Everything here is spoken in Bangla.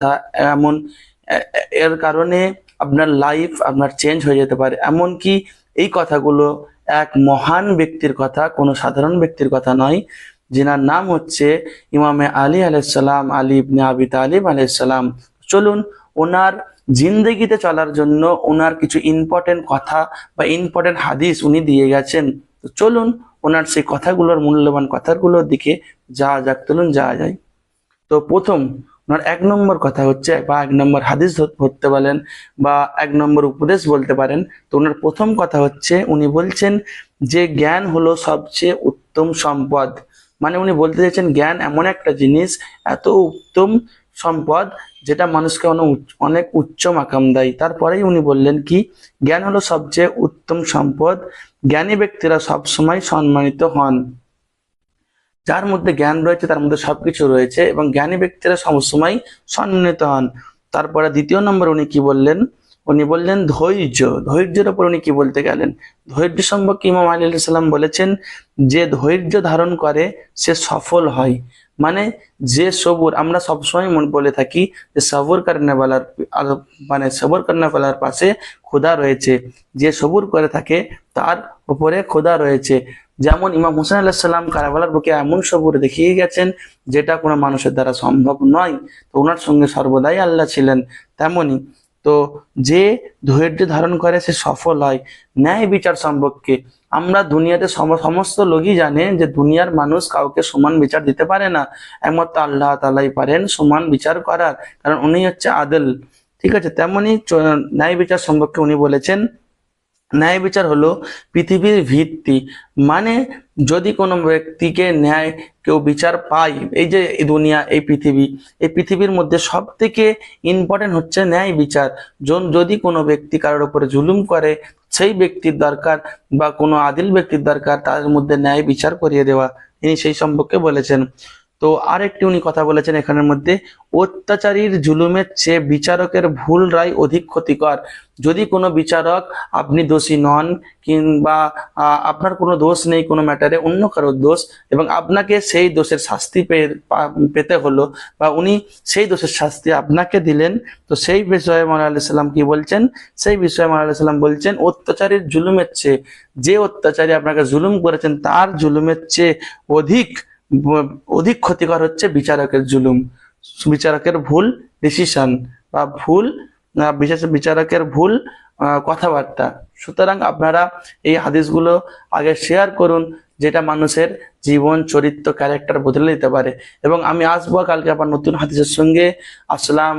এমন এর কারণে আপনার লাইফ আপনার চেঞ্জ হয়ে যেতে পারে। এমনকি এই কথাগুলো এক মহান ব্যক্তির কথা, কোনো সাধারণ ব্যক্তির কথা নয়, যিনার নাম হচ্ছে ইমামে আলী আলাইসাল্লাম, আলী ইবনে আবি তালিব আলাইসাল্লাম। চলুন ওনার জিন্দেগিতে চলার জন্য ওনার কিছু ইম্পর্টেন্ট কথা বা ইম্পর্টেন্ট হাদিস উনি দিয়ে গেছেন। তো চলুন ওনার সেই কথাগুলোর, মূল্যবান কথাগুলোর দিকে যাওয়া যাক। চলুন যাওয়া যায়। তো প্রথম ওনার 1 নম্বর কথা হচ্ছে, বা 1 নম্বর হাদিস ধরতে বলেন, বা 1 নম্বর উপদেশ বলতে পারেন। তো ওনার প্রথম কথা হচ্ছে, উনি বলছেন যে জ্ঞান হলো সবচেয়ে উত্তম সম্পদ। মানে উনি বলতে চাইছেন জ্ঞান এমন একটা জিনিস, এত উত্তম সম্পদ, যেটা মানুষকে অনেক উচ্চ মাকাম দেয়। তারপরেই উনি বললেন কি, জ্ঞান হলো সবচেয়ে উত্তম সম্পদ, জ্ঞানী ব্যক্তিরা সবসময় সম্মানিত হন। যার মধ্যে জ্ঞান রয়েছে তার মধ্যে সবকিছু রয়েছে, এবং জ্ঞানী ব্যক্তিরা সবসময় সম্মানিত হন। তারপরে 2 নম্বর উনি কি বললেন, উনি বললেন ধৈর্য। ধৈর্যের উপর উনি কি বলতে গেলেন, ধৈর্য সম্পর্কে ইমাম আলী আলাইহিস সালাম বলেছেন যে ধৈর্য ধারণ করে সে সফল হয়। মানে যে সবুর, আমরা সবসময় বলে থাকি যে সবর করনে ওয়ালার, মানে সবর করনে ওয়ালার পাশে খোদা রয়েছে, যে সবুর করে থাকে তার উপরে খোদা রয়েছে। যেমন ইমাম হুসেন আলাইহিস সালাম কারবালার বুকে এমন সবুর দেখিয়ে গেছেন যেটা কোনো মানুষের দ্বারা সম্ভব নয়। তো ওনার সঙ্গে সর্বদাই আল্লাহ ছিলেন। তেমনি তো যে ধৈর্য ধারণ করে সে সফল হয়। ন্যায় বিচার সম্পর্কে আমরা দুনিয়াতে সমস্ত লোকই জানে যে দুনিয়ার মানুষ কাউকে সমান বিচার দিতে পারে না, একমাত্র আল্লাহ তাআলাই পারেন সমান বিচার করার, কারণ উনি হচ্ছে আদল। ঠিক আছে, তেমনি ন্যায় বিচার সম্পর্কে উনি বলেছেন, ন্যায় বিচার হলো পৃথিবীর ভিত্তি। মানে যদি কোনো ব্যক্তিকে ন্যায় কেউ বিচার পায়, এই যে এই দুনিয়া, এই পৃথিবীর মধ্যে সব থেকে ইম্পর্টেন্ট হচ্ছে ন্যায় বিচার। যদি কোনো ব্যক্তি কারোর উপরে জুলুম করে, সেই ব্যক্তির দরকার বা কোনো আদিল ব্যক্তির দরকার তাদের মধ্যে ন্যায় বিচার করিয়ে দেওয়া। তিনি সেই সম্পর্কে বলেছেন। তো আরেকটি উনি কথা বলেছেন এখানের মধ্যে, অত্যাচারীর জুলুমের চেয়ে বিচারকের ভুল রায় অধিক ক্ষতিকর। যদি কোনো বিচারক, আপনি দোষী নন, কিংবা আপনার কোনো দোষ নেই কোনো ম্যাটারে, অন্য কারোর দোষ, এবং আপনাকে সেই দোষের শাস্তি পেতে হলো, বা উনি সেই দোষের শাস্তি আপনাকে দিলেন, তো সেই বিষয়ে মৌলা আলাইহিস সালাম কি বলছেন, সেই বিষয়ে মৌলা আলাইহিস সালাম বলছেন অত্যাচারীর জুলুমের চেয়ে, যে অত্যাচারী আপনাকে জুলুম করেছেন তার জুলুমের চেয়ে অধিক অধিক ক্ষতিকর হচ্ছে বিচারকের জুলুম, বিচারকের ভুল ডিসিশন, বা ভুল বিশেষ বিচারকের ভুল কথাবার্তা। সুতরাং আপনারা এই হাদিসগুলো আগে শেয়ার করুন, যেটা মানুষের জীবন, চরিত্র, ক্যারেক্টার বদলে দিতে পারে। এবং আমি আসবো কালকে আবার নতুন হাদিসের সঙ্গে। আসসালাম।